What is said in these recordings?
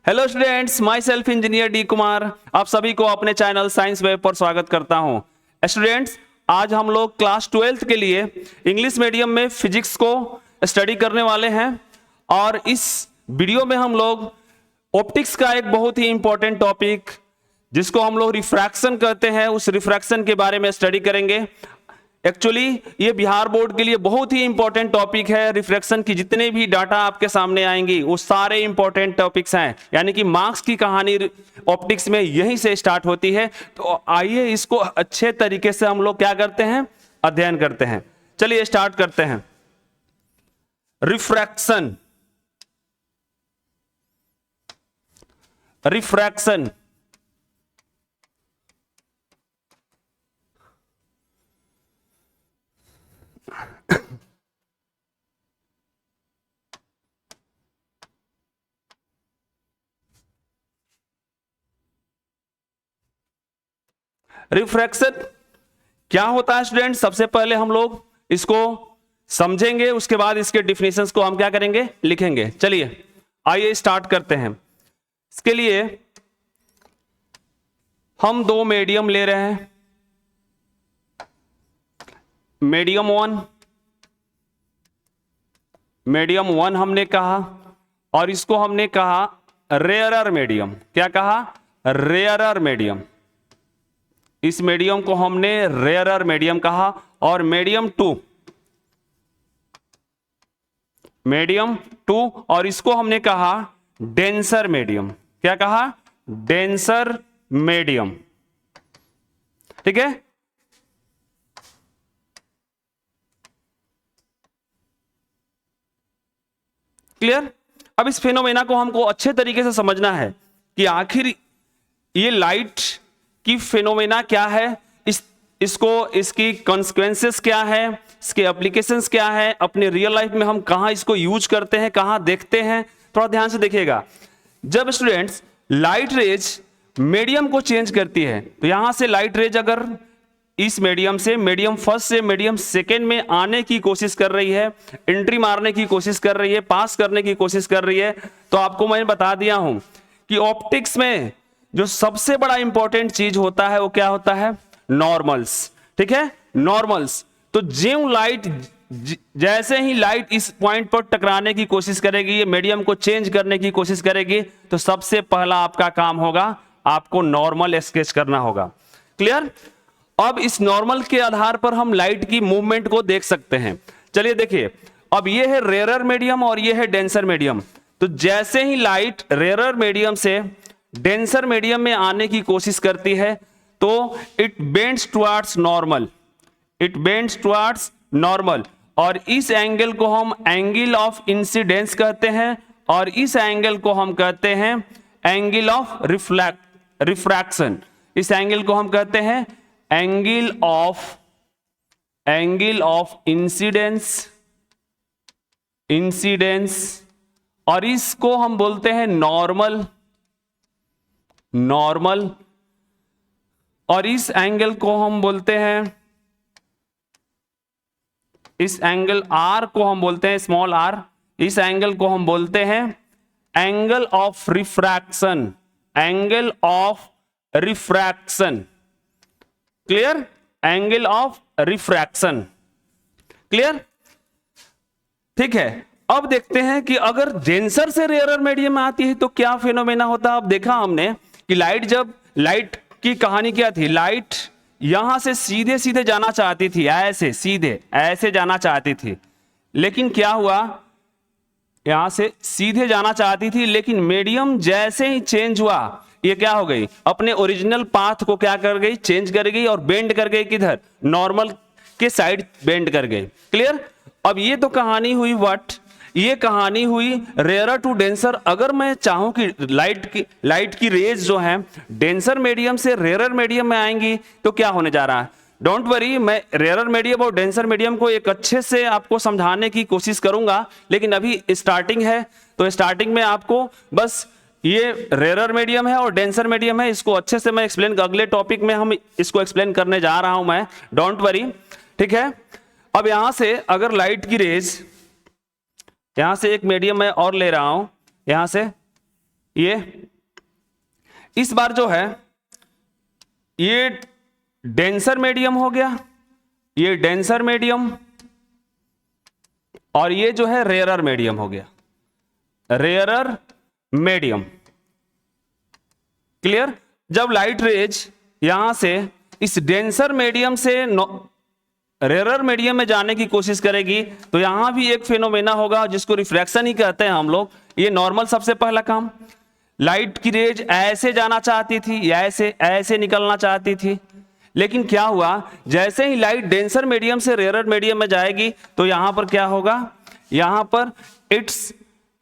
Hello students, my self engineer D Kumar आप सभी को अपने चैनल साइंस वेब पर स्वागत करता हूं। स्टूडेंट्स, आज हम लोग क्लास 12th के लिए इंग्लिश मीडियम में फिजिक्स को स्टडी करने वाले हैं और इस वीडियो में हम लोग ऑप्टिक्स का एक बहुत ही इंपॉर्टेंट टॉपिक जिसको हम लोग रिफ्रैक्शन कहते हैं, उस रिफ्रैक्शन के बारे में स्टडी करेंगे। एक्चुअली ये बिहार बोर्ड के लिए बहुत ही इंपॉर्टेंट टॉपिक है। रिफ्रैक्शन की जितने भी डाटा आपके सामने आएंगी वो सारे इंपॉर्टेंट टॉपिक्स हैं, यानी कि मार्क्स की कहानी ऑप्टिक्स में यहीं से स्टार्ट होती है। तो आइए इसको अच्छे तरीके से हम लोग क्या करते हैं, अध्ययन करते हैं। चलिए स्टार्ट करते हैं। रिफ्रैक्शन, रिफ्रैक्शन रिफ्रैक्शन क्या होता है स्टूडेंट, सबसे पहले हम लोग इसको समझेंगे, उसके बाद इसके डिफिनेशंस को हम क्या करेंगे, लिखेंगे। चलिए आइए स्टार्ट करते हैं। इसके लिए हम दो मीडियम ले रहे हैं, मीडियम वन हमने कहा और इसको हमने कहा रेयरर मीडियम। क्या कहा? Rarer medium. इस मीडियम को हमने रेयरर मीडियम कहा। और मीडियम टू और इसको हमने कहा डेंसर मीडियम। क्या कहा? Denser medium. ठीक है, क्लियर। अब इस फेनोमेना को हमको अच्छे तरीके से समझना है कि आखिर ये लाइट की फेनोमेना क्या है, इसकी कॉन्सिक्वेंसेस क्या है, इसके एप्लीकेशंस क्या है, अपने रियल लाइफ में हम कहां इसको यूज करते हैं, कहां देखते हैं। थोड़ा ध्यान से देखिएगा। जब स्टूडेंट्स लाइट रेज मीडियम को चेंज करती है तो यहां से लाइट रेज अगर इस मीडियम से मीडियम फर्स्ट से मीडियम सेकेंड में आने की कोशिश कर रही है, एंट्री मारने की कोशिश कर रही है, पास करने की कोशिश कर रही है, तो आपको मैंने बता दिया हूं कि ऑप्टिक्स में जो सबसे बड़ा इंपॉर्टेंट चीज होता है वो क्या होता है? नॉर्मल्स। ठीक है, नॉर्मल्स। तो ज्यों लाइट जैसे ही लाइट इस पॉइंट पर टकराने की कोशिश करेगी, ये मीडियम को चेंज करने की कोशिश करेगी, तो सबसे पहला आपका काम होगा, आपको नॉर्मल स्केच करना होगा। क्लियर। अब इस नॉर्मल के आधार पर हम लाइट की मूवमेंट को देख सकते हैं। चलिए देखिए, अब ये है रेयरर मीडियम और ये है डेंसर मीडियम। तो जैसे ही लाइट रेयरर मीडियम से डेंसर मीडियम में आने की कोशिश करती है तो it bends towards normal, it bends towards normal. और इस एंगल को हम एंगल ऑफ इंसिडेंस कहते हैं और इस एंगल को हम कहते हैं एंगल ऑफ रिफ्रैक्शन। इस एंगल को हम कहते हैं एंगल ऑफ इंसिडेंस और इसको हम बोलते हैं नॉर्मल और इस एंगल को हम बोलते हैं, इस एंगल आर को हम बोलते हैं स्मॉल आर, इस एंगल को हम बोलते हैं angle of refraction, angle of refraction. Clear, angle of refraction. Clear, ठीक है। अब देखते हैं कि अगर डेंसर से रेयरर मीडियम में आती है तो क्या फेनोमेना होता है। अब देखा हमने कि लाइट की कहानी क्या थी, लाइट यहां से सीधे सीधे जाना चाहती थी, ऐसे जाना चाहती थी, लेकिन क्या हुआ, यहां से सीधे जाना चाहती थी, लेकिन मीडियम जैसे ही चेंज हुआ, ये क्या हो गई, अपने ओरिजिनल पाथ को क्या कर गई, चेंज कर गई और बेंड कर गई, किधर, नॉर्मल के साइड बेंड कर गई। क्लियर। अब ये तो कहानी हुई ये कहानी हुई रेयरर टू डेंसर। अगर मैं चाहूं कि लाइट की रेज जो है डेंसर मीडियम से रेयरर मीडियम में आएंगी तो क्या होने जा रहा है। डोंट वरी, मैं रेयरर मीडियम और डेंसर मीडियम को एक अच्छे से आपको समझाने की कोशिश करूंगा, लेकिन अभी स्टार्टिंग है तो स्टार्टिंग में आपको बस ये रेयरर मीडियम है और डेंसर मीडियम है, इसको अच्छे से मैं एक्सप्लेन, अगले टॉपिक में हम इसको एक्सप्लेन करने जा रहा हूं मैं, डोंट वरी। ठीक है। अब यहां से अगर लाइट की रेज, यहां से एक मीडियम मैं और ले रहा हूं, यहां से ये इस बार जो है ये डेंसर मीडियम हो गया, ये डेंसर मीडियम, और ये जो है रेयरर मीडियम हो गया, रेयरर मीडियम। क्लियर? जब लाइट रेज यहां से इस डेंसर मीडियम से रेयरर मीडियम में जाने की कोशिश करेगी तो यहां भी एक फेनोमेना होगा जिसको रिफ्रैक्शन ही कहते हैं हम लोग। ये नॉर्मल सबसे पहला काम, लाइट की रेज ऐसे जाना चाहती थी या ऐसे ऐसे निकलना चाहती थी, लेकिन क्या हुआ, जैसे ही लाइट डेंसर मीडियम से रेयरर मीडियम में जाएगी तो यहां पर क्या होगा, यहां पर it's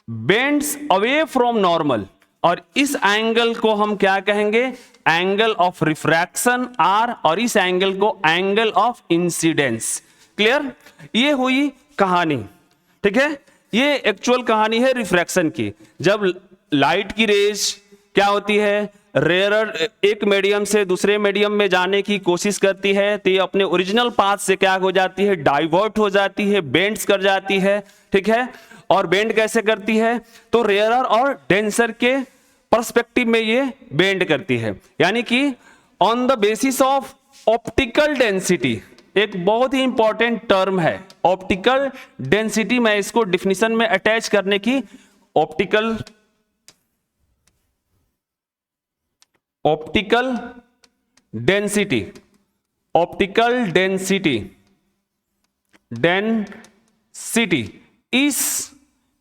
bends away from normal, और इस एंगल को हम क्या कहेंगे, एंगल ऑफ रिफ्रैक्शन आर, और इस एंगल को एंगल ऑफ इंसिडेंस। क्लियर? ये हुई कहानी, ठीक है। ये एक्चुअल कहानी है रिफ्रैक्शन की। जब लाइट की रेज क्या होती है, रेयरर एक मीडियम से दूसरे मीडियम में जाने की कोशिश करती है तो ये अपने ओरिजिनल पाथ से क्या हो जाती है, डाइवर्ट हो जाती है, बेंड्स कर जाती है, ठीक है। और बेंड कैसे करती है, तो रेयरर और डेंसर के पर्सपेक्टिव में ये बेंड करती है, यानी कि on the basis of optical density. एक बहुत ही इंपॉर्टेंट टर्म है ऑप्टिकल डेंसिटी, मैं इसको डिफिनीशन में अटैच करने की, ऑप्टिकल डेंसिटी, ऑप्टिकल डेंसिटी, इस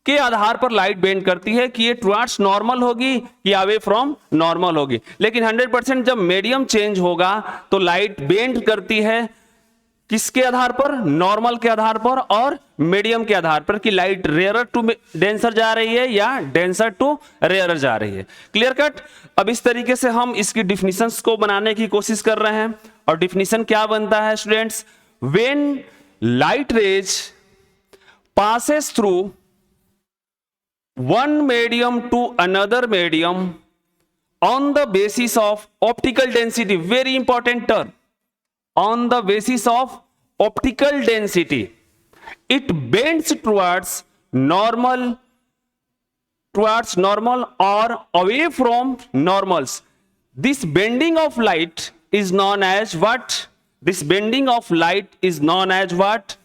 के आधार पर लाइट बेंड करती है कि ये टुवर्ड्स नॉर्मल होगी या अवे फ्रॉम नॉर्मल होगी। लेकिन 100% जब मीडियम चेंज होगा तो लाइट बेंड करती है किसके आधार पर, नॉर्मल के आधार पर और मीडियम के आधार पर, कि लाइट रेयरर टू डेंसर जा रही है या डेंसर टू रेयरर जा रही है। क्लियर कट? अब इस तरीके से हम इसकी डिफिनीशंस को बनाने की कोशिश कर रहे हैं, और डिफिनीशन क्या बनता है students, when light raise passes through one medium to another medium on the basis of optical density, very important term, on the basis of optical density, it bends towards normal or away from normals. This bending of light is known as what? This bending of light is known as what?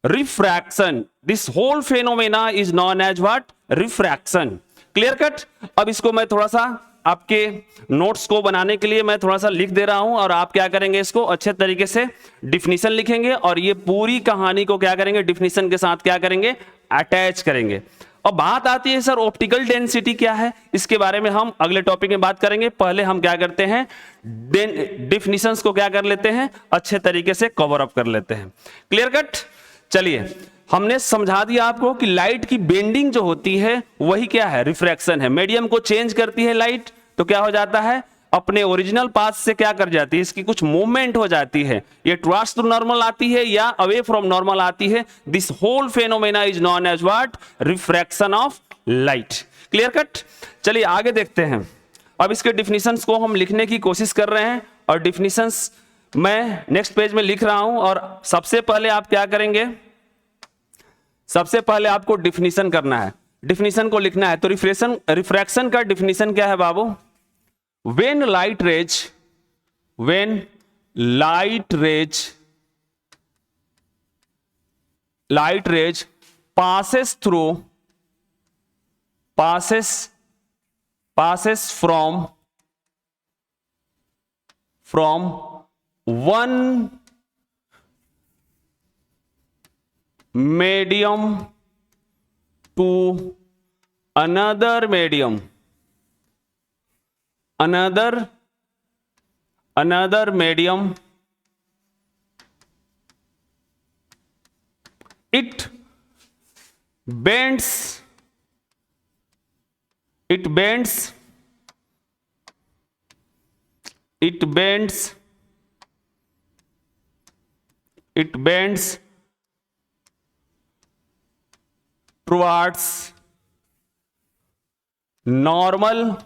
Refraction. This whole phenomena is known as what? Refraction. Clear cut? अब इसको मैं थोड़ा सा आपके notes को बनाने के लिए मैं थोड़ा सा लिख दे रहा हूं, और आप क्या करेंगे, इसको अच्छे तरीके से डिफिनीशन लिखेंगे, और ये पूरी कहानी को क्या करेंगे, डिफिनीशन के साथ क्या करेंगे, अटैच करेंगे। अब बात आती है सर ऑप्टिकल डेंसिटी क्या है, इसके बारे में हम अगले टॉपिक में बात करेंगे। पहले हम क्या करते हैं, डिफिनीशंस को क्या कर लेते हैं, अच्छे तरीके से कवर अप कर लेते हैं। Clear cut? चलिए, हमने समझा दिया आपको कि लाइट की बेंडिंग जो होती है वही क्या है, रिफ्रैक्शन है। मीडियम को चेंज करती है लाइट तो क्या हो जाता है, अपने ओरिजिनल पाथ से क्या कर जाती है, इसकी कुछ मूवमेंट हो जाती है, ये टुवर्ड्स टू नॉर्मल आती है या अवे फ्रॉम नॉर्मल आती है। This whole phenomena is known as what? Refraction of light. Clear cut? चलिए आगे देखते हैं। अब इसके डिफिनीशंस को हम लिखने की कोशिश कर रहे हैं, और डिफिनीशंस मैं नेक्स्ट पेज में लिख रहा हूं। और सबसे पहले आप क्या करेंगे, सबसे पहले आपको डिफिनीशन करना है, डिफिनीशन को लिखना है। तो रिफ्रैक्शन का डिफिनीशन क्या है बाबू? When light rays passes from one medium to another medium, it bends towards normal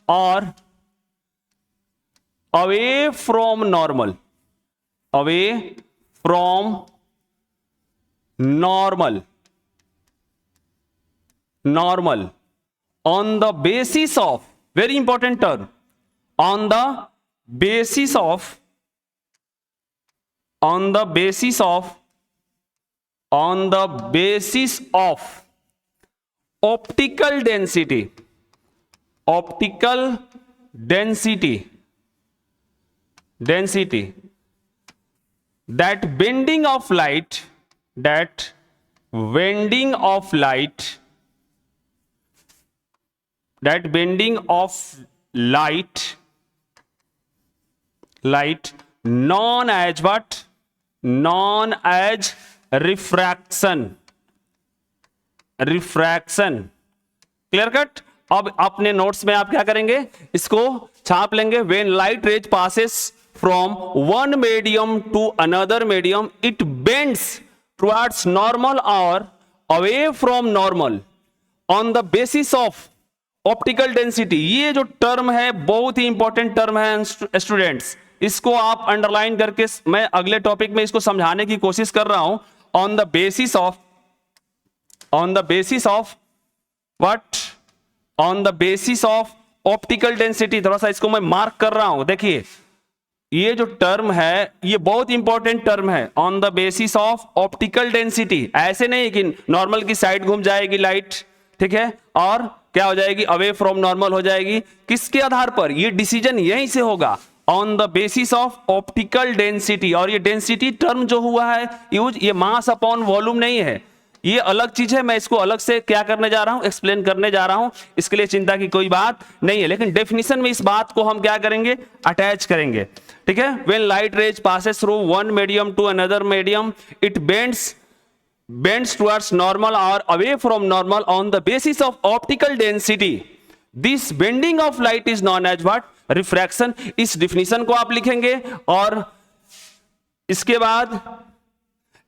or away from normal, normal, normal, on the basis of, very important term, on the basis of, on the basis of, on the basis of optical density, optical density, density, that bending of light, that bending of light, that bending of light, light known as what? Known as refraction, refraction. Clear cut? अब अपने notes में आप क्या करेंगे, इसको छाप लेंगे. When light rays passes from one medium to another medium, it bends towards normal और away from normal on the basis of optical density. ये जो टर्म है बहुत ही इंपॉर्टेंट टर्म है स्टूडेंट्स, इसको आप अंडरलाइन करके, मैं अगले टॉपिक में इसको समझाने की कोशिश कर रहा हूं. On the basis of, on the basis of what? On the basis of optical density. थोड़ा सा इसको मैं मार्क कर रहा हूं. देखिए ये जो टर्म है ये बहुत इंपॉर्टेंट टर्म है. On the basis of optical density. ऐसे नहीं कि नॉर्मल की साइड घूम जाएगी लाइट, ठीक है, और क्या हो जाएगी, अवे फ्रॉम नॉर्मल हो जाएगी. किसके आधार पर? ये डिसीजन यहीं से होगा, on the basis of optical density. और ये डेंसिटी टर्म जो हुआ है यूज, ये मास अपॉन वॉल्यूम नहीं है, ये अलग चीज है. मैं इसको अलग से क्या करने जा रहा हूं, एक्सप्लेन करने जा रहा हूं. इसके लिए चिंता की कोई बात नहीं है, लेकिन डेफिनेशन में इस बात को हम क्या करेंगे, अटैच करेंगे. ठीक है. When light rays passes through one medium to another medium, it bends towards normal or away from normal on the basis of optical density. This bending of light is known as what? Refraction. इस definition को आप लिखेंगे और इसके बाद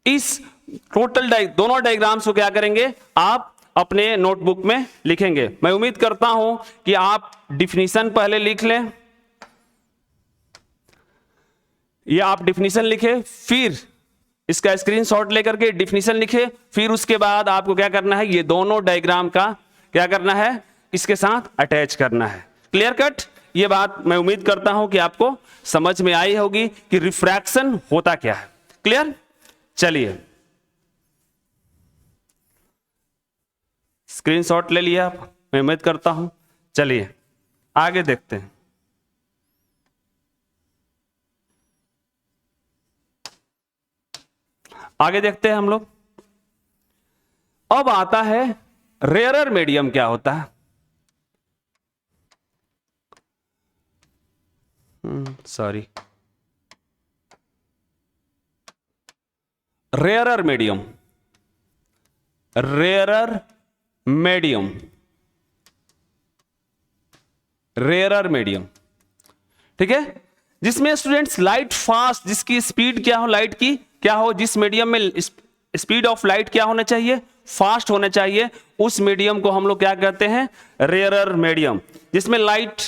इस total दोनों diagrams को क्या करेंगे, आप अपने नोटबुक में लिखेंगे. मैं उम्मीद करता हूं कि आप डिफिनीशन पहले लिख लें. ये आप डिफिनीशन लिखे, फिर इसका स्क्रीनशॉट लेकर के डिफिनीशन लिखे, फिर उसके बाद आपको क्या करना है, ये दोनों डायग्राम का क्या करना है, इसके साथ अटैच करना है. क्लियर कट? ये बात मैं उम्मीद करता हूं कि आपको समझ में आई होगी कि रिफ्रैक्शन होता क्या है. क्लियर? चलिए स्क्रीनशॉट ले लिया आप, मैं उम्मीद करता हूं. चलिए आगे देखते हैं. आगे देखते हैं हम लोग. अब आता है रेयरर मीडियम क्या होता है. Sorry, rarer medium, rarer medium, rarer medium. ठीक है, जिसमें स्टूडेंट्स लाइट फास्ट, जिसकी स्पीड क्या हो, लाइट की क्या हो, जिस मीडियम में स्पीड ऑफ लाइट क्या होना चाहिए, फास्ट होना चाहिए, उस मीडियम को हम लोग क्या कहते हैं, रेयरर मीडियम. जिसमें लाइट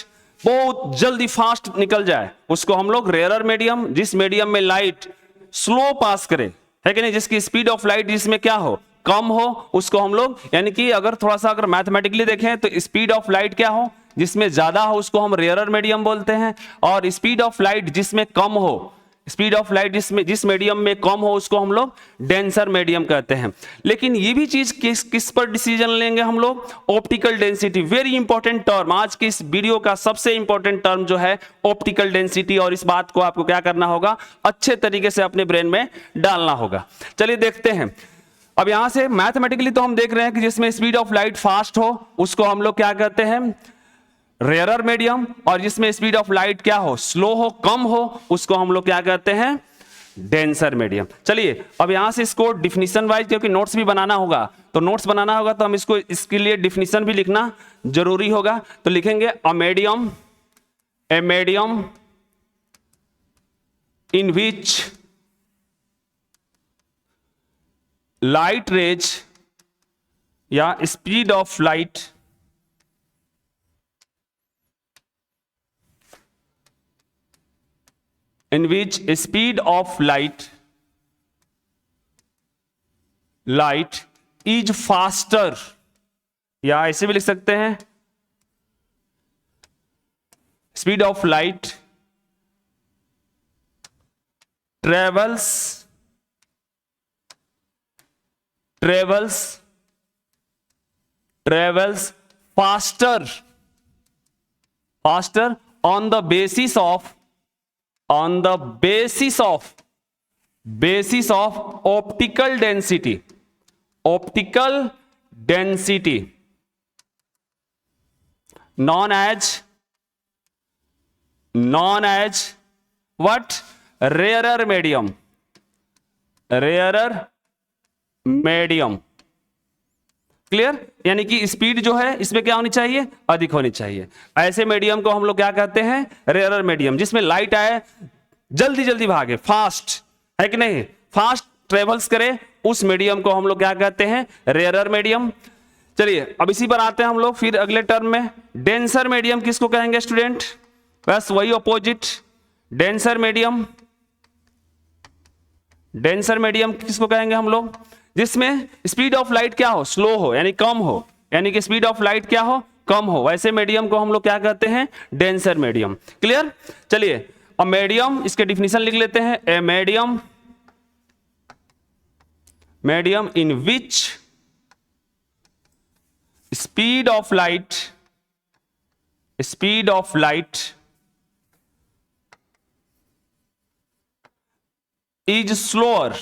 बहुत जल्दी फास्ट निकल जाए उसको हम लोग रेयरर मीडियम. जिस मीडियम में लाइट स्लो पास करे, है कि नहीं, जिसकी स्पीड ऑफ लाइट जिसमें क्या हो, कम हो, उसको हम लोग, यानी कि अगर थोड़ा सा अगर मैथमेटिकली देखें तो स्पीड ऑफ लाइट क्या हो, जिसमें ज्यादा हो उसको हम रेयरर मीडियम बोलते हैं. और स्पीड ऑफ लाइट जिसमें कम हो, स्पीड ऑफ लाइट जिस मीडियम में कम हो उसको हम लोग डेंसर मीडियम कहते हैं. लेकिन ये भी चीज किस पर डिसीजन लेंगे हम लोग, optical density. Very important term, आज की इस वीडियो का सबसे इंपॉर्टेंट टर्म जो है ऑप्टिकल डेंसिटी. और इस बात को आपको क्या करना होगा, अच्छे तरीके से अपने ब्रेन में डालना होगा. चलिए देखते हैं. अब यहां से मैथमेटिकली तो हम देख रहे हैं कि जिसमें स्पीड ऑफ लाइट फास्ट हो उसको हम लोग क्या कहते हैं, रेयरर मीडियम. और जिसमें स्पीड ऑफ लाइट क्या हो, स्लो हो, कम हो, उसको हम लोग क्या कहते हैं, डेंसर मीडियम. चलिए अब यहां से इसको डिफिनीशन वाइज, क्योंकि नोट्स भी बनाना होगा, तो नोट्स बनाना होगा तो हम इसको, इसके लिए डिफिनीशन भी लिखना जरूरी होगा. तो लिखेंगे a medium in which light rays या speed of light in which speed of light light is faster, या ऐसे भी लिख सकते हैं speed of light travels faster on the basis of optical density known as what? Rarer medium. Clear? यानी कि speed जो है इसमें क्या होनी चाहिए? अधिक होनी चाहिए। ऐसे मीडियम को हम लोग क्या कहते हैं? रेयरर मीडियम, जिसमें लाइट आए, जल्दी जल्दी भागे, फास्ट है कि नहीं, फास्ट ट्रेवल्स करे, उस मीडियम को हम लोग क्या कहते हैं? Rarer medium. चलिए अब इसी पर आते हैं हम लोग फिर अगले टर्म में। डेंसर मीडियम किसको कहेंगे स्टूडेंट? बस वही ऑपोजिट, डेंसर मीडियम किसको कहेंगे हम लोग? जिसमें स्पीड ऑफ लाइट क्या हो? स्लो हो, यानी कम हो, यानी कि स्पीड ऑफ लाइट क्या हो? कम हो। वैसे मीडियम को हम लोग क्या कहते हैं? Denser medium. क्लियर? चलिए अब मीडियम, इसके डिफिनीशन लिख लेते हैं। A medium in which speed of light is slower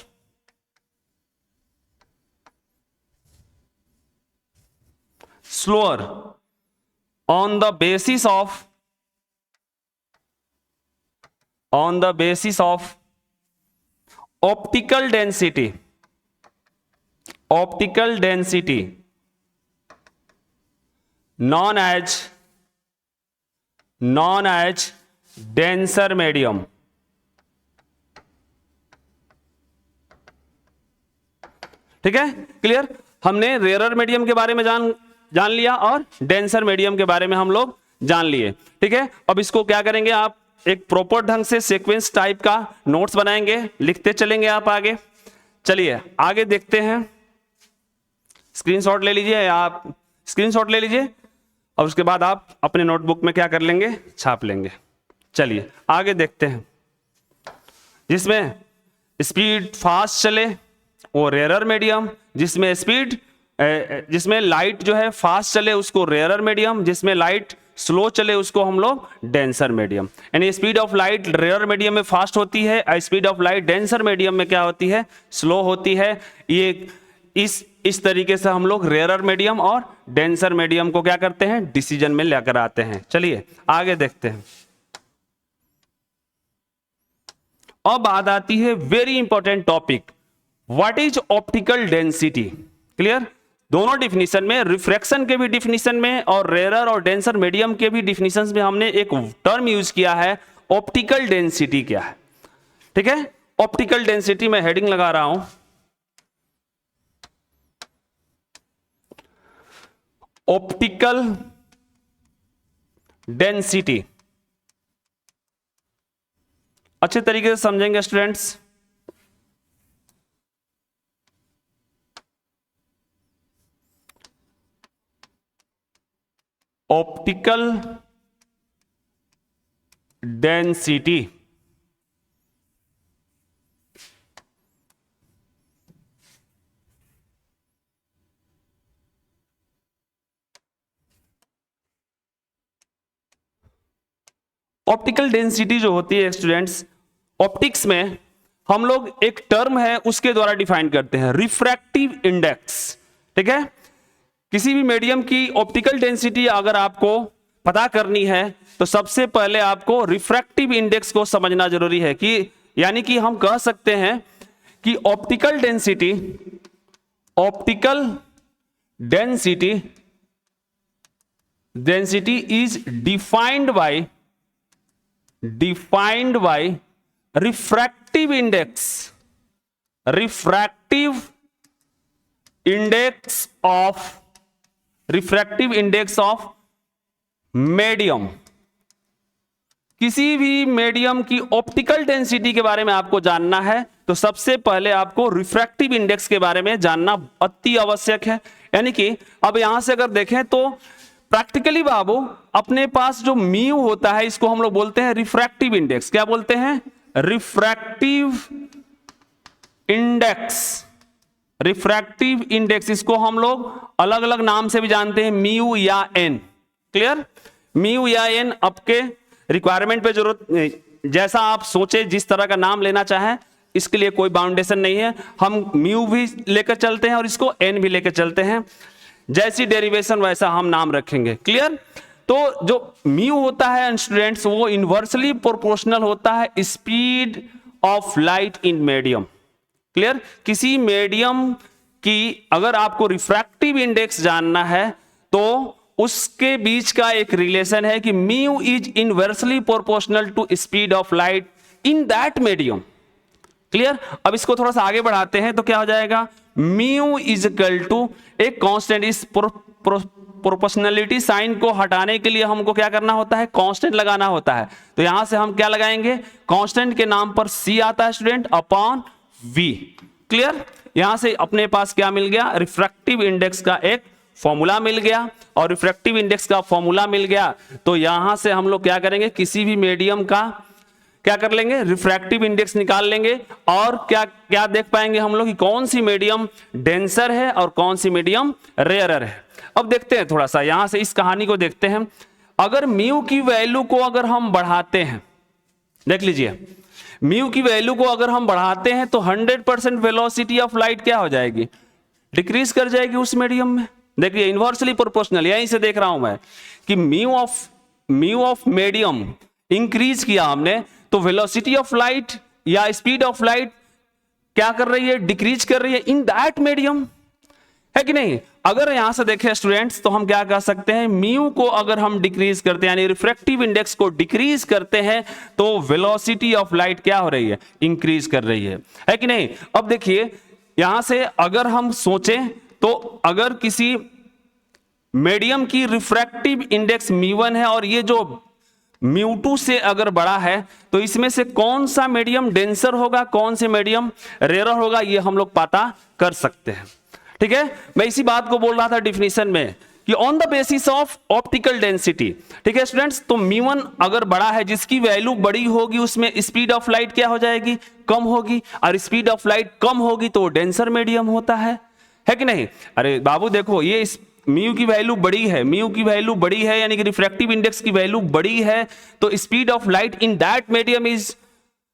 on the basis of optical density known as denser medium। ठीक है? क्लियर? हमने रेयरर मीडियम के बारे में जान लिया और डेंसर मीडियम के बारे में हम लोग जान लिए। ठीक है? अब इसको क्या करेंगे, आप एक प्रॉपर ढंग से सीक्वेंस टाइप का नोट्स बनाएंगे, लिखते चलेंगे आप आगे। चलिए आगे देखते हैं। स्क्रीनशॉट ले लीजिए, आप स्क्रीनशॉट ले लीजिए और उसके बाद आप अपने नोटबुक में क्या कर लेंगे? छाप लेंगे। चलिए आगे देखते हैं। जिसमें स्पीड फास्ट चले वो रेयरर मीडियम, जिसमें लाइट जो है फास्ट चले उसको रेयरर मीडियम, जिसमें लाइट स्लो चले उसको हम लोग डेंसर मीडियम। यानी speed of light rarer medium में फास्ट होती है और speed of light denser medium में क्या होती है? स्लो होती है। ये इस तरीके से हम लोग रेयरर मीडियम और डेंसर मीडियम को क्या करते हैं? डिसीजन में लेकर आते हैं। चलिए आगे देखते हैं। अब बात आती है very important topic, what is optical density. Clear? दोनों डिफिनीशन में, रिफ्रैक्शन के भी डिफिनीशन में और रेयरर और डेंसर मीडियम के भी डिफिनीशन में हमने एक टर्म यूज किया है, ऑप्टिकल डेंसिटी क्या है। ठीक है? ऑप्टिकल डेंसिटी में हेडिंग लगा रहा हूं, ऑप्टिकल डेंसिटी। अच्छे तरीके से समझेंगे students. Optical density optical density जो होती है स्टूडेंट्स, ऑप्टिक्स में हम लोग एक टर्म है उसके द्वारा डिफाइन करते हैं, रिफ्रैक्टिव इंडेक्स। ठीक है? किसी भी मीडियम की ऑप्टिकल डेंसिटी अगर आपको पता करनी है तो सबसे पहले आपको रिफ्रैक्टिव इंडेक्स को समझना जरूरी है। कि यानी कि हम कह सकते हैं कि optical density is defined by refractive index of medium. किसी भी मीडियम की ऑप्टिकल डेंसिटी के बारे में आपको जानना है तो सबसे पहले आपको रिफ्रैक्टिव इंडेक्स के बारे में जानना अति आवश्यक है। यानी कि अब यहां से अगर देखें तो प्रैक्टिकली बाबू अपने पास जो म्यू होता है इसको हम लोग बोलते हैं रिफ्रैक्टिव इंडेक्स। क्या बोलते हैं? Refractive index. रिफ्रैक्टिव इंडेक्स इसको हम लोग अलग अलग नाम से भी जानते हैं, म्यू या एन। क्लियर? म्यू या एन आपके रिक्वायरमेंट पे जरूरत, जैसा आप सोचे जिस तरह का नाम लेना चाहें, इसके लिए कोई बाउंडेशन नहीं है। हम म्यू भी लेकर चलते हैं और इसको एन भी लेकर चलते हैं, जैसी डेरिवेशन वैसा हम नाम रखेंगे। क्लियर? तो जो म्यू होता है स्टूडेंट्स वो इनवर्सली प्रोपोर्शनल होता है speed of light in medium. Clear? किसी मीडियम की अगर आपको रिफ्रैक्टिव इंडेक्स जानना है तो उसके बीच का एक रिलेशन है कि mu is inversely proportional to speed of light in that medium. Clear? अब इसको थोड़ा सा आगे बढ़ाते हैं तो क्या हो जाएगा? म्यू इज इक्वल टू एक कांस्टेंट। इस प्रोपोर्शनलिटी साइन को हटाने के लिए हमको क्या करना होता है? कांस्टेंट लगाना होता है। तो यहां से हम क्या लगाएंगे? कांस्टेंट के नाम पर सी आता है स्टूडेंट अपॉन वी। क्लियर? यहां से अपने पास क्या मिल गया? रिफ्रैक्टिव इंडेक्स का एक फॉर्मूला मिल गया। और रिफ्रैक्टिव इंडेक्स का फॉर्मूला मिल गया तो यहां से हम लोग क्या करेंगे? किसी भी मीडियम का क्या कर लेंगे? रिफ्रैक्टिव इंडेक्स निकाल लेंगे और क्या क्या देख पाएंगे हम लोग कि कौन सी मीडियम डेंसर है और कौन सी मीडियम रेयरर है। अब देखते हैं थोड़ा सा यहां से इस कहानी को देखते हैं। अगर म्यू की वैल्यू को अगर हम बढ़ाते हैं, देख लीजिए, म्यू की वैल्यू को अगर हम बढ़ाते हैं तो 100% वेलोसिटी ऑफ लाइट क्या हो जाएगी? डिक्रीज कर जाएगी उस मीडियम में। देखिए इनवर्सली प्रोपोर्शनल, यहीं से देख रहा हूं मैं कि म्यू ऑफ मीडियम इंक्रीज किया हमने तो वेलोसिटी ऑफ लाइट या स्पीड ऑफ लाइट क्या कर रही है? डिक्रीज कर रही है इन दैट मीडियम, है कि नहीं? अगर यहां से देखें स्टूडेंट्स तो हम क्या कर सकते हैं? म्यू को अगर हम डिक्रीज करते हैं यानी रिफ्रैक्टिव इंडेक्स को डिक्रीज करते हैं तो वेलोसिटी ऑफ लाइट क्या हो रही है? इंक्रीज कर रही है कि नहीं? अब देखिए यहां से अगर हम सोचें तो अगर किसी मीडियम की रिफ्रैक्टिव इंडेक्स म्यू1 है और ये जो म्यू2 से अगर बड़ा है तो इसमें से कौन सा मीडियम डेंसर होगा, कौन से मीडियम रेयर होगा, ये हम लोग पता कर सकते हैं। ठीक है? मैं इसी बात को बोल रहा था डिफिनीशन में कि on the basis of optical density. ठीक है स्टूडेंट्स? तो म्यू1 अगर बड़ा है, जिसकी वैल्यू बड़ी होगी उसमें स्पीड ऑफ लाइट क्या हो जाएगी? कम होगी। और स्पीड ऑफ लाइट कम होगी तो डेंसर मीडियम होता है कि नहीं? अरे बाबू देखो, ये म्यू की वैल्यू बड़ी है, म्यू की वैल्यू बड़ी है यानी कि रिफ्रैक्टिव इंडेक्स की वैल्यू बड़ी है तो speed of light in that medium is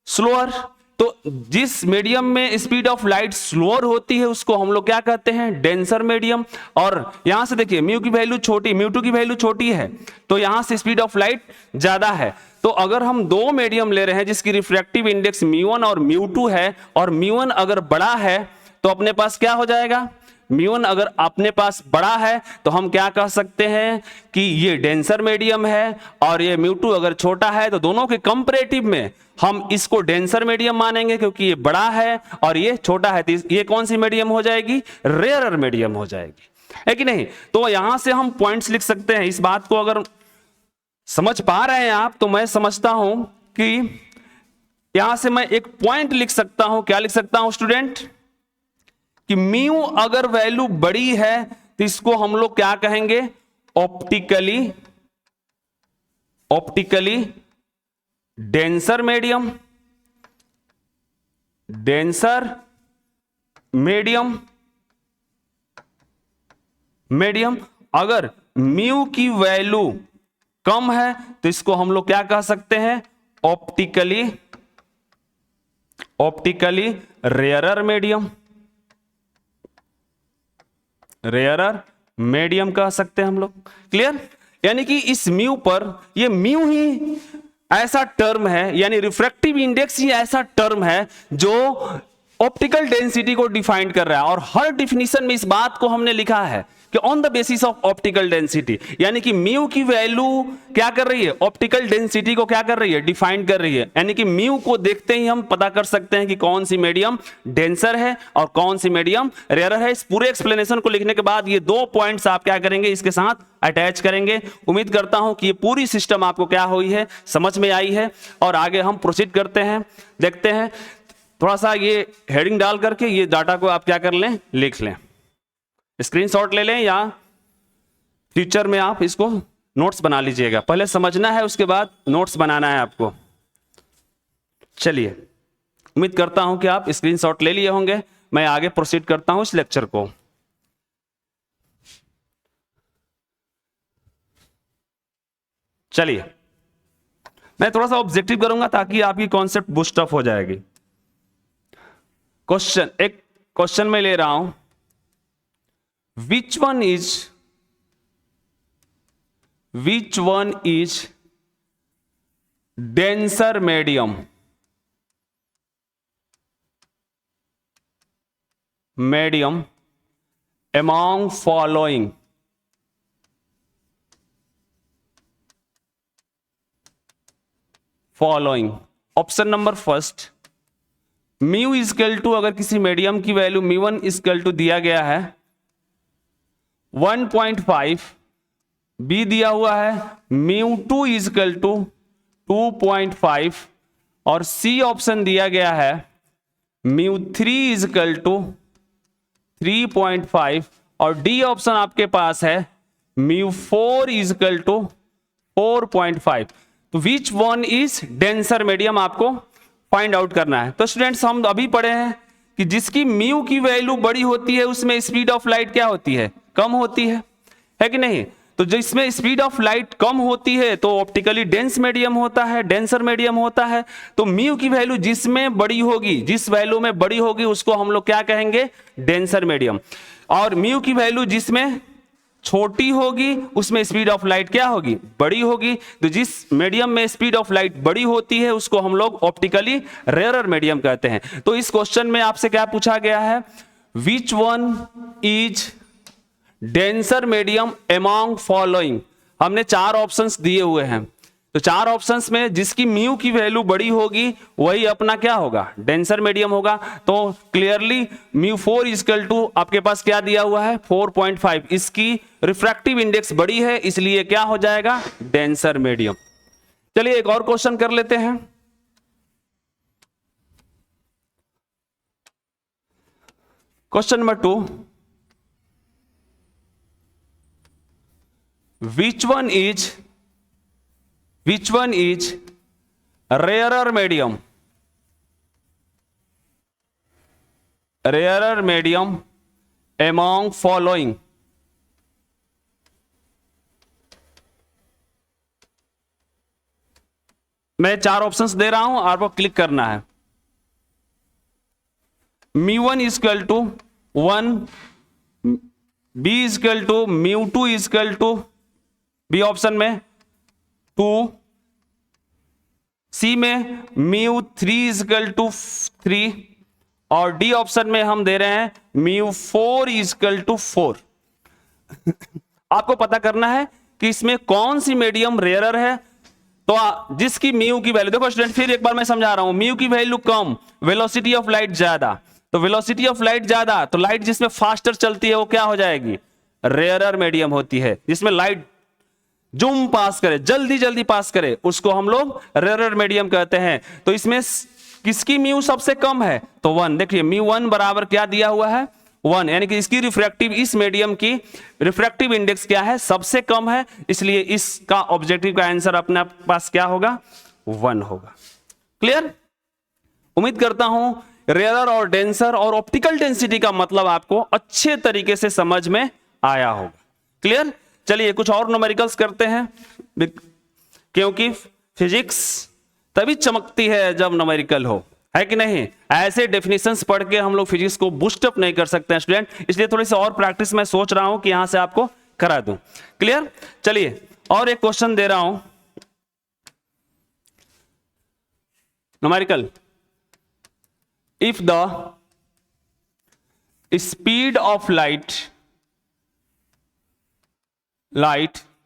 slower. तो जिस मीडियम में स्पीड ऑफ लाइट स्लोअर होती है उसको हम लोग क्या कहते हैं? Denser medium. और यहां से देखिए म्यू की वैल्यू छोटी, म्यू2 की वैल्यू छोटी है तो यहां से स्पीड ऑफ लाइट ज्यादा है। तो अगर हम दो मीडियम ले रहे हैं जिसकी रिफ्रैक्टिव इंडेक्स म्यू1 और म्यू2 है और म्यू1 अगर बड़ा है तो अपने पास क्या हो जाएगा? म्यू1 अगर अपने पास बड़ा है तो हम क्या कह सकते हैं कि ये डेंसर मीडियम है, और ये म्यू2 अगर छोटा है तो दोनों के कंपैरेटिव में हम इसको डेंसर मीडियम मानेंगे क्योंकि ये बड़ा है और ये छोटा है। तो ये कौन सी मीडियम हो जाएगी? रेयरर मीडियम हो जाएगी, है कि नहीं? तो यहां से हम पॉइंट्स लिख सकते हैं। इस बात को अगर समझ पा रहे हैं आप तो मैं समझता हूं कि यहां से मैं एक पॉइंट लिख सकता हूं। क्या लिख सकता हूं स्टूडेंट? कि म्यू अगर वैल्यू बड़ी है तो इसको हम लोग क्या कहेंगे? Optically denser medium. Denser medium अगर म्यू की वैल्यू कम है तो इसको हम लोग क्या कह सकते हैं? ऑप्टिकली रेयरर मीडियम कह सकते हैं हम लोग। क्लियर? यानी कि इस म्यू पर, ये म्यू ही ऐसा टर्म है यानी रिफ्रैक्टिव इंडेक्स ही ऐसा टर्म है जो ऑप्टिकल डेंसिटी को डिफाइन कर रहा है, और हर डिफिनीशन में इस बात को हमने लिखा है कि on the basis of optical density, यानी कि म्यू की वैल्यू क्या कर रही है, ऑप्टिकल डेंसिटी को क्या कर रही है, डिफाइन कर रही है। यानी कि म्यू को देखते ही हम पता कर सकते हैं कि कौन सी मीडियम डेंसर है और कौन सी मीडियम रेयर है। इस पूरे एक्सप्लेनेशन को लिखने के बाद ये 2 पॉइंट्स आप क्या करेंगे, इसके साथ अटैच करेंगे। उम्मीद करता हूं कि ये पूरी सिस्टम आपको क्या हुई है, समझ में आई है। और आगे हम प्रोसीड करते हैं, देखते हैं। थोड़ा सा ये हेडिंग डाल करके ये डाटा को आप क्या कर लें, लिख लें, स्क्रीनशॉट ले लें, या फ्यूचर में आप इसको नोट्स बना लीजिएगा। पहले समझना है, उसके बाद नोट्स बनाना है आपको। चलिए, उम्मीद करता हूं कि आप स्क्रीनशॉट ले लिए होंगे। मैं आगे प्रोसीड करता हूं इस लेक्चर को। चलिए, मैं थोड़ा सा ऑब्जेक्टिव करूंगा ताकि आपकी कॉन्सेप्ट बूस्ट अप हो जाएगी। क्वेश्चन, एक क्वेश्चन में ले रहा हूं, which one is denser medium among following? Option number first, mu is equal to, अगर किसी मीडियम की वैल्यू म्यू1 इजकल टू दिया गया है 1.5, बी दिया हुआ है म्यू2 इजकल टू 2.5, और सी ऑप्शन दिया गया है म्यू3 इजकल टू 3.5, और डी ऑप्शन आपके पास है म्यू4 इजकल टू 4.5। तो which one is denser medium आपको फाइंड आउट करना है। तो स्टूडेंट्स, हम अभी पढ़े हैं कि जिसकी म्यू की वैल्यू बड़ी होती है उसमें स्पीड ऑफ लाइट क्या होती है, कम होती है कि नहीं। तो जिसमें स्पीड ऑफ लाइट कम होती है तो ऑप्टिकली डेंस मीडियम होता है, डेंसर मीडियम होता है। तो म्यू की वैल्यू जिसमें बड़ी होगी, जिस वैल्यू में बड़ी होगी उसको हम लोग क्या कहेंगे, डेंसर मीडियम। और म्यू की वैल्यू जिसमें छोटी होगी उसमें स्पीड ऑफ लाइट क्या होगी, बड़ी होगी। तो जिस मीडियम में स्पीड ऑफ लाइट बड़ी होती है उसको हम लोग ऑप्टिकली रेयरर मीडियम कहते हैं। तो इस क्वेश्चन में आपसे क्या पूछा गया है, विच one is denser medium among following. हमने 4 ऑप्शंस दिए हुए हैं, तो 4 ऑप्शंस में जिसकी म्यू की वैल्यू बड़ी होगी वही अपना क्या होगा, डेंसर मीडियम होगा। तो क्लियरली म्यू4 इजकल टू आपके पास क्या दिया हुआ है 4.5, इसकी रिफ्रैक्टिव इंडेक्स बड़ी है इसलिए क्या हो जाएगा, डेंसर मीडियम। चलिए एक और क्वेश्चन कर लेते हैं। Question number 2, which one is rarer medium among following? मैं 4 ऑप्शंस दे रहा हूं, आपको क्लिक करना है। म्यू1 is equal to 1, B is equal to म्यू2 इजकल टू, बी ऑप्शन में 2, सी में म्यू3 इजकल टू 3, और डी ऑप्शन में हम दे रहे हैं म्यू4 इजकल टू 4। आपको पता करना है कि इसमें कौन सी मीडियम रेयरर है। तो जिसकी म्यू की वैल्यू, देखो स्टूडेंट फिर एक बार मैं समझा रहा हूं, म्यू की value come, velocity of light ज्यादा। तो वेलोसिटी ऑफ लाइट ज्यादा, तो लाइट जिसमें फास्टर चलती है वो क्या हो जाएगी, रेयरर मीडियम होती है। जिसमें लाइट जूम पास करे, जल्दी जल्दी पास करे, उसको हम लोग रेयरर मीडियम कहते हैं। तो इसमें किसकी म्यू सबसे कम है, तो 1। देखिए म्यू1 बराबर क्या दिया हुआ है, 1, यानी कि इसकी रिफ्रैक्टिव, इस मीडियम की रिफ्रैक्टिव इंडेक्स क्या है, सबसे कम है, इसलिए इसका ऑब्जेक्टिव का आंसर अपने पास क्या होगा, 1 होगा। क्लियर। उम्मीद करता हूं रेयरर और डेंसर और ऑप्टिकल डेंसिटी का मतलब आपको अच्छे तरीके से समझ में आया होगा। क्लियर। चलिए कुछ और न्यूमेरिकल्स करते हैं, क्योंकि फिजिक्स तभी चमकती है जब न्यूमेरिकल हो, है कि नहीं। ऐसे डेफिनेशंस पढ़ के हम लोग फिजिक्स को बूस्ट अप नहीं कर सकते हैं स्टूडेंट, इसलिए थोड़ी सी और प्रैक्टिस मैं सोच रहा हूं कि यहां से आपको करा दूं। क्लियर। चलिए और एक क्वेश्चन दे रहा हूं, numerical. If the speed of light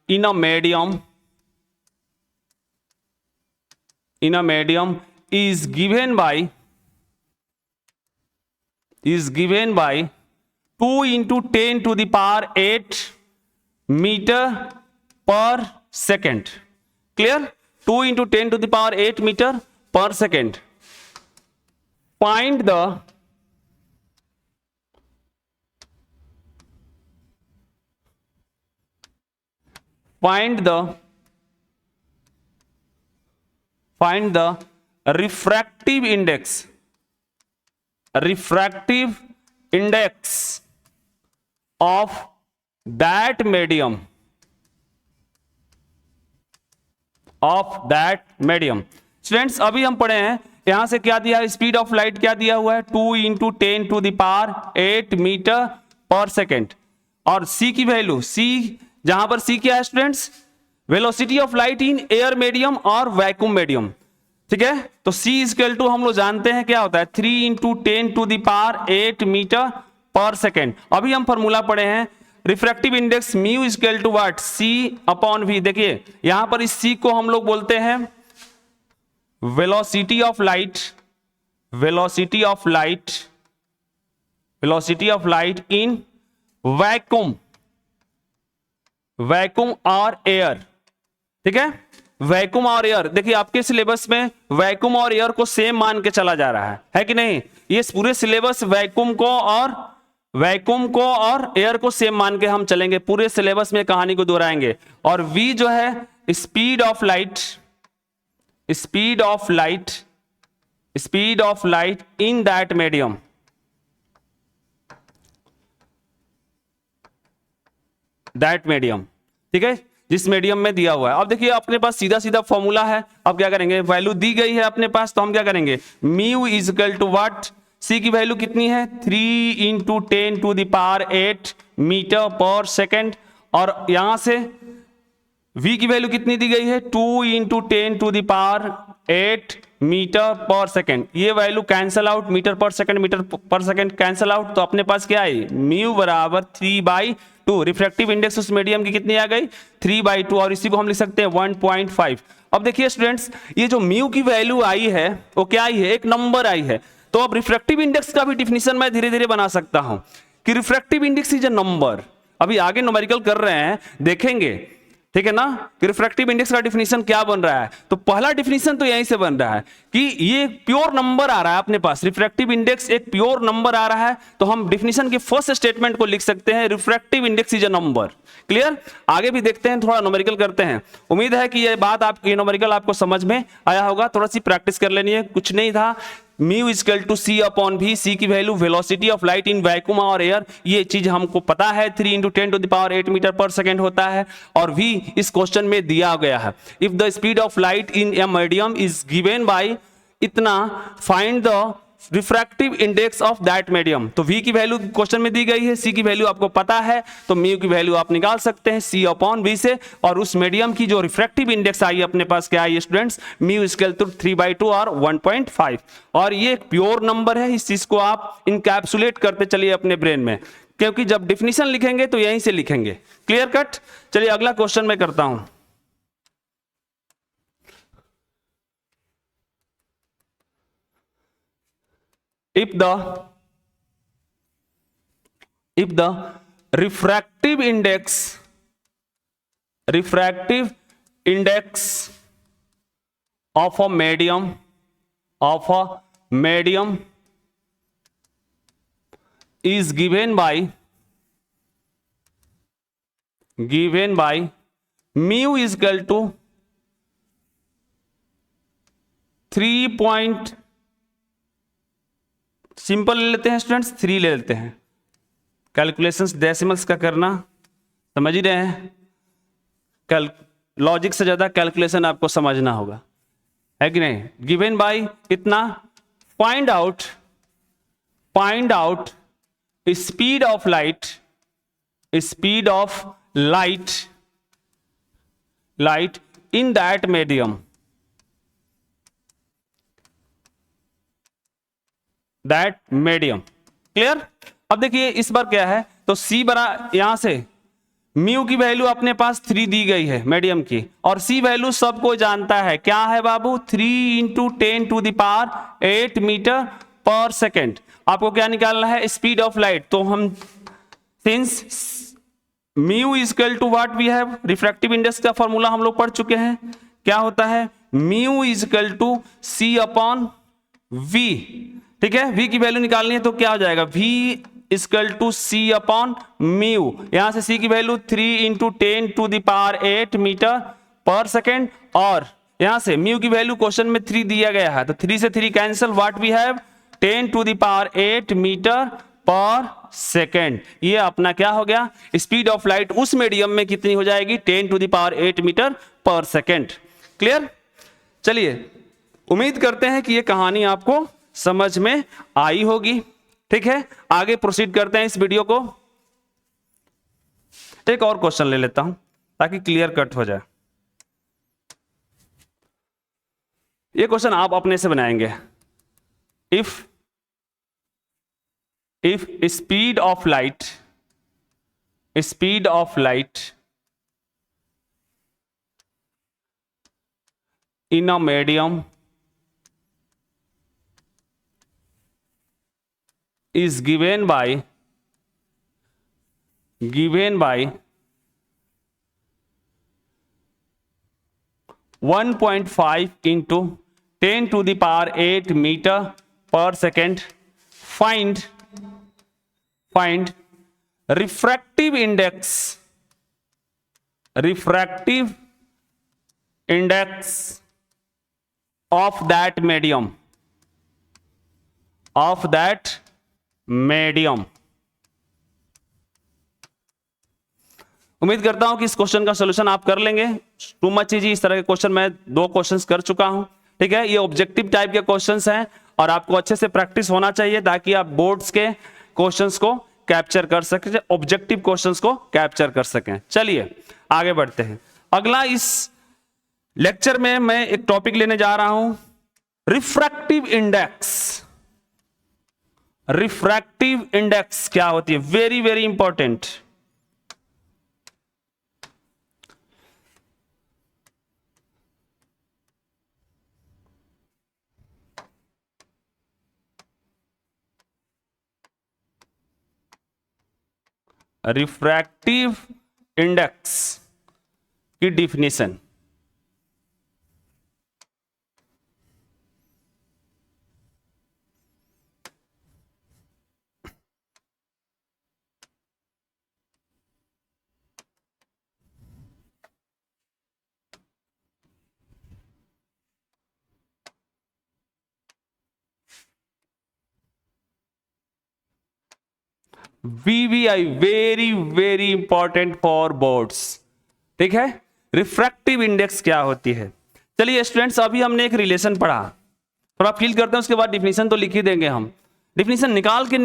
in a medium is given by 2 into 10 to the power 8 meter per second. Clear? 2 into 10 to the power 8 meter per second. Find the refractive index of that medium students अभी हम पढ़े हैं यहां से क्या दिया है, speed of light क्या दिया हुआ है 2 into 10 to the power 8 meter पर सेकेंड, और c की वैल्यू c, जहां पर c क्या है students, velocity of light in air medium और वैक्यूम मीडियम, ठीक है। तो c इक्वल टू हम लोग जानते हैं क्या होता है 3 into 10 to the power 8 meter पर सेकेंड। अभी हम फॉर्मूला पढ़े हैं refractive index mu equal to what, c upon v। देखिए यहां पर इस c को हम लोग बोलते हैं velocity of light in vacuum और एयर, ठीक है, वैक्यूम और एयर। देखिए आपके सिलेबस में वैक्यूम और एयर को सेम मान के चला जा रहा है कि नहीं, ये पूरे सिलेबस वैक्यूम को और एयर को सेम मान के हम चलेंगे, पूरे सिलेबस में कहानी को दोहराएंगे। और v जो है speed of light in that medium, ठीक है, जिस मीडियम में दिया हुआ है। अब देखिए अपने पास सीधा सीधा फॉर्मूला है, अब क्या करेंगे, वैल्यू दी गई है अपने पास, तो हम क्या करेंगे, mu is equal to what, c की वैल्यू कितनी है 3 into 10 to the power 8 meter पर सेकेंड, और यहां से v की वैल्यू कितनी दी गई है 2 into 10 to the power 8 meter पर सेकेंड। ये वैल्यू कैंसल आउट, मीटर पर सेकेंड कैंसल आउट, तो अपने पास क्या है म्यू बराबर 3/2। रिफ्रैक्टिव इंडेक्स उस मीडियम की कितनी आ गई 3/2, और इसी को हम लिख सकते हैं 1.5। अब देखिए स्टूडेंट्स ये जो म्यू की वैल्यू आई है वो क्या आई है, एक नंबर आई है। तो अब रिफ्रैक्टिव इंडेक्स का भी डिफिनीशन मैं धीरे धीरे बना सकता हूं कि refractive index is a number. अभी आगे न्यूमेरिकल कर रहे हैं, देखेंगे, ठीक है ना, कि रिफ्रैक्टिव इंडेक्स का डिफिनीशन क्या बन रहा है। तो पहला डिफिनीशन तो यहीं से बन रहा है कि ये प्योर नंबर आ रहा है अपने पास, रिफ्रैक्टिव इंडेक्स एक प्योर नंबर आ रहा है, तो हम डिफिनीशन के फर्स्ट स्टेटमेंट को लिख सकते हैं refractive index is a number. Clear, आगे भी देखते हैं, थोड़ा न्यूमेरिकल करते हैं। उम्मीद है कि ये बात ये न्यूमेरिकल आपको समझ में आया होगा, थोड़ा सी प्रैक्टिस कर लेनी है, कुछ नहीं था। Mu equal to c upon v, c की value velocity of light in vacuum और एयर, ये चीज हमको पता है 3 into 10 to the power 8 meter पर सेकेंड होता है, और v इस क्वेश्चन में दिया गया है। If the speed of light in a medium is given by इतना, find the refractive index of that medium. तो v की वैल्यू क्वेश्चन में दी गई है, c की वैल्यू आपको पता है, तो म्यू की वैल्यू आप निकाल सकते हैं c अपॉन v से, और उस मीडियम की जो रिफ्रैक्टिव इंडेक्स आई अपने पास क्या आई स्टूडेंट्स, म्यू इक्वल टू 3/2 और 1.5। और ये एक प्योर नंबर है, इस चीज को आप इनकैप्सुलेट करते चलिए अपने ब्रेन में, क्योंकि जब डिफिनीशन लिखेंगे तो यहीं से लिखेंगे। Clear cut. चलिए अगला क्वेश्चन मैं करता हूं। If the refractive index of a medium is given by mu is equal to 3. Simple ले लेते हैं स्टूडेंट्स, 3 ले लेते हैं। कैलकुलेशंस डेसिमल्स का करना समझ ही रहे हैं, लॉजिक से ज्यादा कैलकुलेशन आपको समझना होगा, है कि नहीं। गिवन बाय इतना, find out speed of light in that medium, clear. अब देखिए इस बार क्या है, तो c बरा यहां से म्यू की वैल्यू अपने पास 3 दी गई है मीडियम की, और c वैल्यू सबको जानता है, क्या है बाबू, 3 × 10⁸ मीटर पर सेकेंड। आपको क्या निकालना है, स्पीड ऑफ लाइट। तो हम since mu is equal to what we have, refractive index का फॉर्मूला हम लोग पढ़ चुके हैं, क्या होता है, mu is equal to c upon v। ठीक है, v की वैल्यू निकालनी है तो क्या हो जाएगा, v equal to c upon mu. यहां से c की वैल्यू 3 × 10⁸ मीटर पर सेकेंड, और यहां से म्यू की वैल्यू क्वेश्चन में 3 दिया गया है, तो 3 से 3 cancel, what we have 10⁸ meter पर सेकेंड। ये अपना क्या हो गया, स्पीड ऑफ लाइट उस मीडियम में कितनी हो जाएगी, 10⁸ मीटर पर सेकेंड। क्लियर। चलिए उम्मीद करते हैं कि ये कहानी आपको समझ में आई होगी। ठीक है, आगे प्रोसीड करते हैं इस वीडियो को। एक और क्वेश्चन ले लेता हूं ताकि क्लियर कट हो जाए। ये क्वेश्चन आप अपने से बनाएंगे। If speed of light in a medium is given by 1.5 into 10⁸ meter per second, find refractive index of that medium, उम्मीद करता हूं कि इस क्वेश्चन का सॉल्यूशन आप कर लेंगे। टू मच इजी, इस तरह के क्वेश्चन मैं 2 क्वेश्चंस कर चुका हूं। ठीक है, ये ऑब्जेक्टिव टाइप के क्वेश्चंस हैं और आपको अच्छे से प्रैक्टिस होना चाहिए ताकि आप बोर्ड्स के क्वेश्चंस को कैप्चर कर सकें, ऑब्जेक्टिव क्वेश्चंस को कैप्चर कर सकें। चलिए आगे बढ़ते हैं। अगला इस लेक्चर में मैं एक टॉपिक लेने जा रहा हूं, रिफ्रैक्टिव इंडेक्स क्या होती है, very very important. Refractive index की definition, VVI very very important for boards. ठीक है, रिफ्रैक्टिव इंडेक्स क्या होती है। चलिए स्टूडेंट्स, अभी हमने एक रिलेशन पढ़ा, थोड़ा फील करते हैं, उसके बाद डिफिनीशन तो लिख ही देंगे हम। डिफिनीशन निकाल के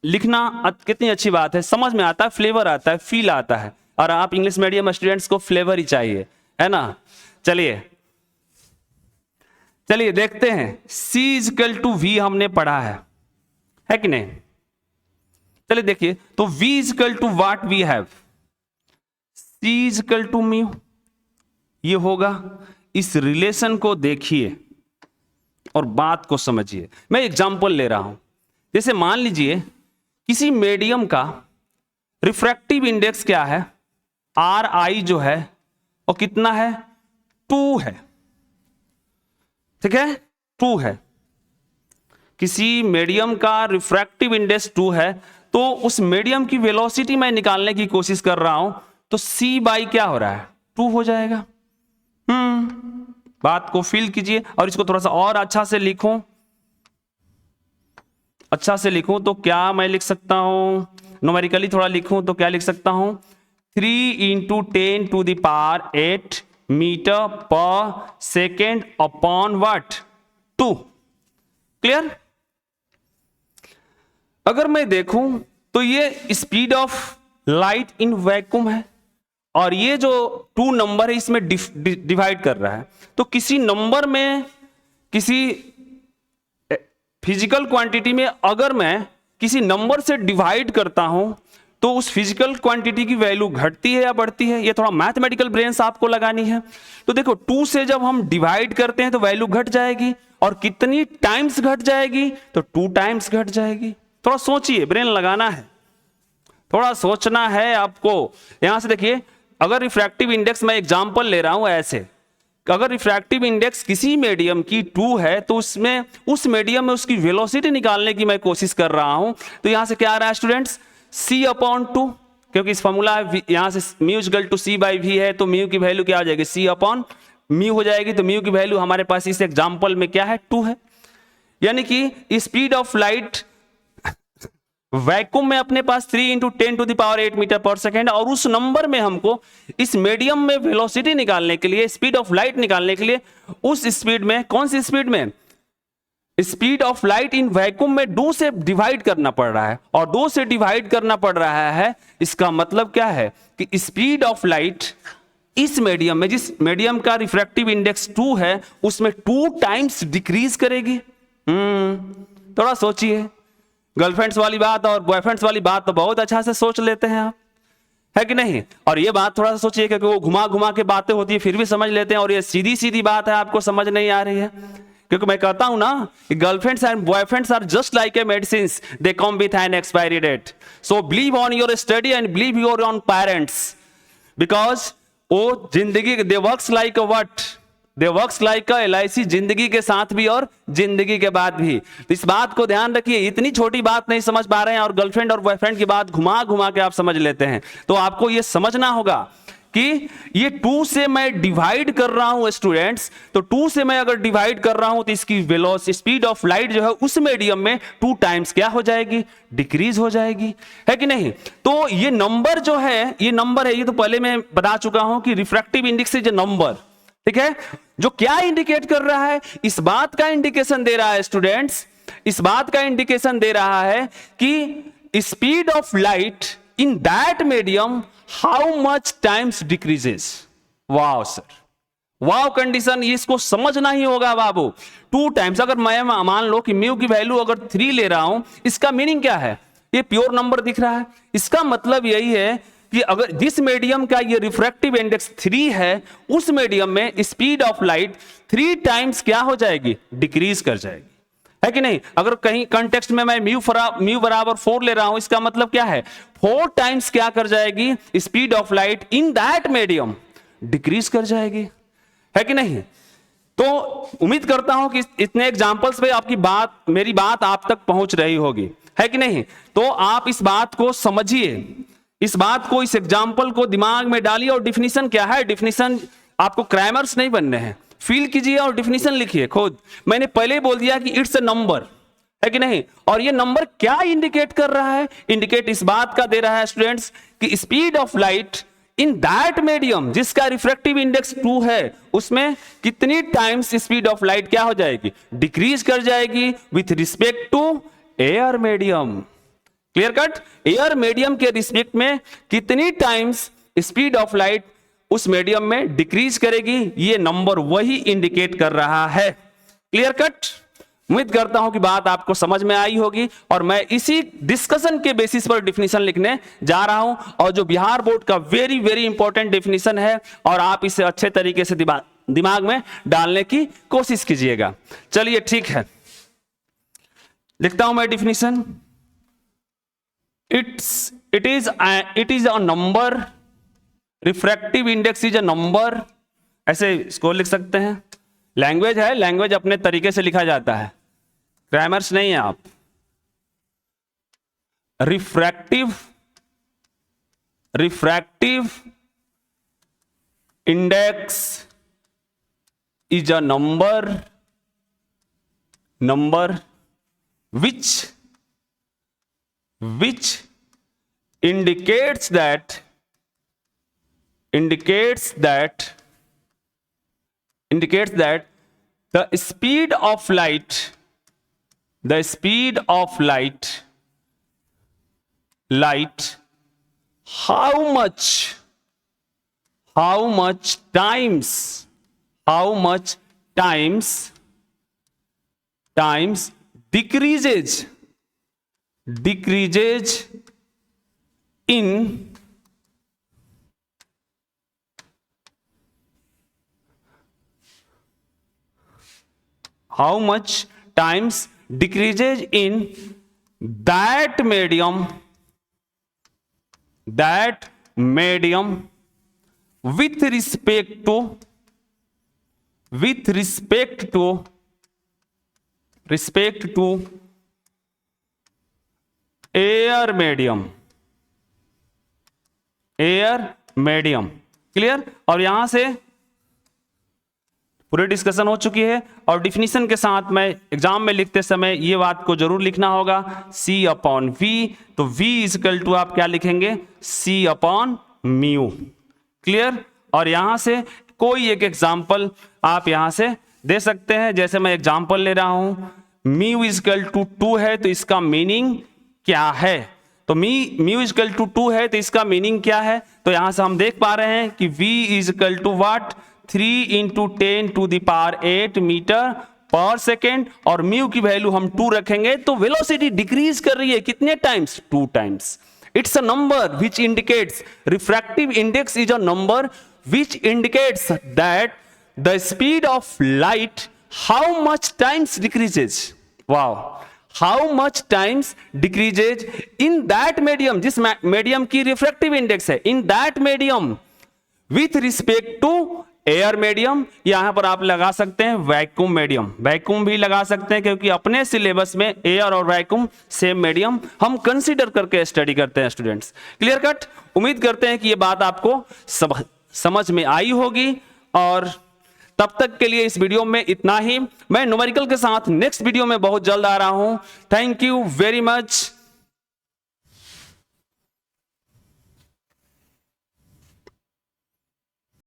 लिखना कितनी अच्छी बात है, समझ में आता है, फ्लेवर आता है, फील आता है, और आप इंग्लिश मीडियम स्टूडेंट्स को फ्लेवर ही चाहिए, है ना। चलिए देखते हैं, C इक्वल टू V हमने पढ़ा है कि नहीं। चलिए देखिए, तो V equal to what we have, C equal to mu, ये होगा। इस रिलेशन को देखिए और बात को समझिए। मैं एग्जांपल ले रहा हूं, जैसे मान लीजिए किसी मीडियम का रिफ्रैक्टिव इंडेक्स क्या है, RI जो है और कितना है, 2 है। ठीक है, 2 है। किसी मीडियम का रिफ्रैक्टिव इंडेक्स 2 है, तो उस मीडियम की वेलोसिटी मैं निकालने की कोशिश कर रहा हूं, तो C बाई क्या हो रहा है, 2 हो जाएगा। बात को फील कीजिए और इसको थोड़ा सा और अच्छा से लिखूं, तो क्या मैं लिख सकता हूं, न्यूमेरिकली थोड़ा लिखूं तो क्या लिख सकता हूं, 3 × 10⁸ मीटर पर सेकेंड अपॉन व्हाट, 2। क्लियर। अगर मैं देखूं तो ये speed of light in vacuum है और ये जो 2 नंबर है इसमें डिवाइड कर रहा है। तो किसी नंबर में, किसी फिजिकल क्वांटिटी में अगर मैं किसी नंबर से डिवाइड करता हूं तो उस फिजिकल क्वांटिटी की वैल्यू घटती है या बढ़ती है? ये थोड़ा मैथमेटिकल ब्रेन्स आपको लगानी है। तो देखो 2 से जब हम डिवाइड करते हैं तो वैल्यू घट जाएगी, और कितनी टाइम्स घट जाएगी? तो 2 टाइम्स घट जाएगी। थोड़ा सोचिए, ब्रेन लगाना है, थोड़ा सोचना है आपको। यहां से देखिए, अगर रिफ्रैक्टिव इंडेक्स, मैं एग्जांपल ले रहा हूं ऐसे, अगर रिफ्रैक्टिव इंडेक्स किसी मीडियम की 2 है तो उसमें, उस मीडियम में उसकी वेलोसिटी निकालने की मैं कोशिश कर रहा हूं, तो यहां से क्या आ रहा है स्टूडेंट्स? c/2, क्योंकि इस फॉर्मूला यहां से म्यू इक्वल टू c/v है, तो म्यू की वैल्यू क्या हो जाएगी? c/μ हो जाएगी। तो म्यू की वैल्यू हमारे पास इस एग्जांपल में क्या है? 2 है। यानी कि स्पीड ऑफ लाइट वैक्यूम में अपने पास 3 × 10⁸ मीटर पर सेकेंड, और उस नंबर में हमको इस मीडियम में वेलोसिटी निकालने के लिए, स्पीड ऑफ लाइट निकालने के लिए, उस स्पीड में, कौन सी स्पीड में? Speed of light in vacuum में 2 से डिवाइड करना पड़ रहा है, और 2 से डिवाइड करना पड़ रहा है। इसका मतलब क्या है कि स्पीड ऑफ लाइट इस मीडियम में, जिस मीडियम का रिफ्रैक्टिव इंडेक्स 2 है, उसमें 2 टाइम्स डिक्रीज करेगी। थोड़ा सोचिए, गर्लफ्रेंड्स वाली बात और बॉयफ्रेंड्स वाली बात तो बहुत अच्छा से सोच लेते हैं आप, है कि नहीं? और ये बात थोड़ा सा सोचिए, क्योंकि वो घुमा घुमा के बातें होती है फिर भी समझ लेते हैं, और ये सीधी सीधी बात है आपको समझ नहीं आ रही है। क्योंकि मैं कहता हूं ना कि girlfriends and boyfriends are just like a medicines, they come with an expiry date. So believe on your study and believe your on parents, because वो जिंदगी, they works like a what? They works like a LIC, जिंदगी के साथ भी और जिंदगी के बाद भी। तो इस बात को ध्यान रखिए, इतनी छोटी बात नहीं समझ पा रहे हैं और गर्लफ्रेंड और बॉयफ्रेंड की बात घुमा घुमा के आप समझ लेते हैं। तो आपको यह समझना होगा कि ये 2 से मैं डिवाइड कर रहा हूं स्टूडेंट्स, तो 2 से मैं अगर डिवाइड कर रहा हूं तो इसकी वेलोसिटी, स्पीड ऑफ लाइट जो है उस मीडियम में 2 टाइम्स क्या हो जाएगी? डिक्रीज हो जाएगी, है कि नहीं? तो ये नंबर जो है, ये नंबर है, ये तो पहले मैं बता चुका हूं कि refractive index is a number, ठीक है, जो क्या इंडिकेट कर रहा है? इस बात का इंडिकेशन दे रहा है स्टूडेंट्स, इस बात का इंडिकेशन दे रहा है कि speed of light in that medium how much times decreases. Wow sir, wow condition, इसको समझना ही होगा बाबू। 2 टाइम्स, अगर मैं मान लो कि म्यू की वैल्यू अगर 3 ले रहा हूं, इसका मीनिंग क्या है? ये प्योर नंबर दिख रहा है, इसका मतलब यही है कि अगर जिस मीडियम का ये रिफ्रैक्टिव इंडेक्स 3 है, उस मीडियम में स्पीड ऑफ लाइट 3 टाइम्स क्या हो जाएगी? डिक्रीज कर जाएगी, है कि नहीं? अगर कहीं कॉन्टेक्स्ट में मैं म्यू बराबर 4 ले रहा हूं, इसका मतलब क्या है? 4 टाइम्स क्या कर जाएगी? Speed of light in that medium decrease कर जाएगी, है कि नहीं? तो उम्मीद करता हूं कि इतने एग्जांपल्स पे आपकी बात, मेरी बात आप तक पहुंच रही होगी, है कि नहीं? तो आप इस बात को समझिए, इस बात को, इस एग्जाम्पल को दिमाग में डालिए। और डिफिनीशन क्या है? डिफिनीशन, आपको क्रैमर्स नहीं बनने हैं, फील कीजिए और डिफिनीशन लिखिए खुद। मैंने पहले ही बोल दिया कि इट्स अ नंबर, है कि नहीं? और ये नंबर क्या इंडिकेट कर रहा है? इंडिकेट इस बात का दे रहा है स्टूडेंट्स कि speed of light in that medium, जिसका रिफ्रैक्टिव इंडेक्स 2 है, उसमें कितनी टाइम्स स्पीड ऑफ लाइट क्या हो जाएगी? डिक्रीज कर जाएगी with respect to air medium. Clear cut? Air medium के रिस्पेक्ट में कितनी टाइम्स स्पीड ऑफ लाइट उस मीडियम में डिक्रीज करेगी, ये नंबर वही इंडिकेट कर रहा है। क्लियर कट? उम्मीद करता हूं कि बात आपको समझ में आई होगी, और मैं इसी डिस्कशन के बेसिस पर डिफिनीशन लिखने जा रहा हूं, और जो बिहार बोर्ड का वेरी वेरी इंपॉर्टेंट डिफिनीशन है, और आप इसे अच्छे तरीके से दिमाग में डालने की कोशिश कीजिएगा। चलिए ठीक है, लिखता हूं मैं definition. it is a number, refractive index is a number, ऐसे इसको लिख सकते हैं। लैंग्वेज है, लैंग्वेज अपने तरीके से लिखा जाता है, ग्रामर्स नहीं है आप। Refractive index is a number which indicates that the speed of light how much times decreases decreases in how much times decreases in that medium with respect to air medium। Clear. और यहां से पूरी discussion हो चुकी है और definition के साथ में एग्जाम में लिखते समय ये बात को जरूर लिखना होगा, C अपॉन V। तो V इजकल टू आप क्या लिखेंगे, C अपॉन म्यू। क्लियर। और यहां से कोई एक एग्जाम्पल आप यहां से दे सकते हैं, जैसे मैं एग्जाम्पल ले रहा हूं, म्यू इजकल टू 2 है तो इसका मीनिंग क्या है। तो म्यू इजकल टू 2 है तो इसका मीनिंग क्या है। तो यहां से हम देख पा रहे हैं कि V is equal to what 3 × 10⁸ meter पर सेकेंड, और म्यू की वैल्यू हम 2 रखेंगे तो वेलोसिटी डिक्रीज कर रही है कितने times, 2 times. It's a number which indicates, refractive index is a number which indicates that the speed of light how much times decreases. Wow, how much times decreases in that medium, जिस medium की refractive index है, in that medium with respect to air medium. यहां पर आप लगा सकते हैं vacuum medium, vacuum भी लगा सकते हैं क्योंकि अपने सिलेबस में एयर और वैक्यूम सेम मीडियम हम कंसीडर करके स्टडी करते हैं स्टूडेंट्स। क्लियर कट। उम्मीद करते हैं कि ये बात आपको समझ में आई होगी, और तब तक के लिए इस वीडियो में इतना ही। मैं न्यूमेरिकल के साथ नेक्स्ट वीडियो में बहुत जल्द आ रहा हूं। Thank you very much.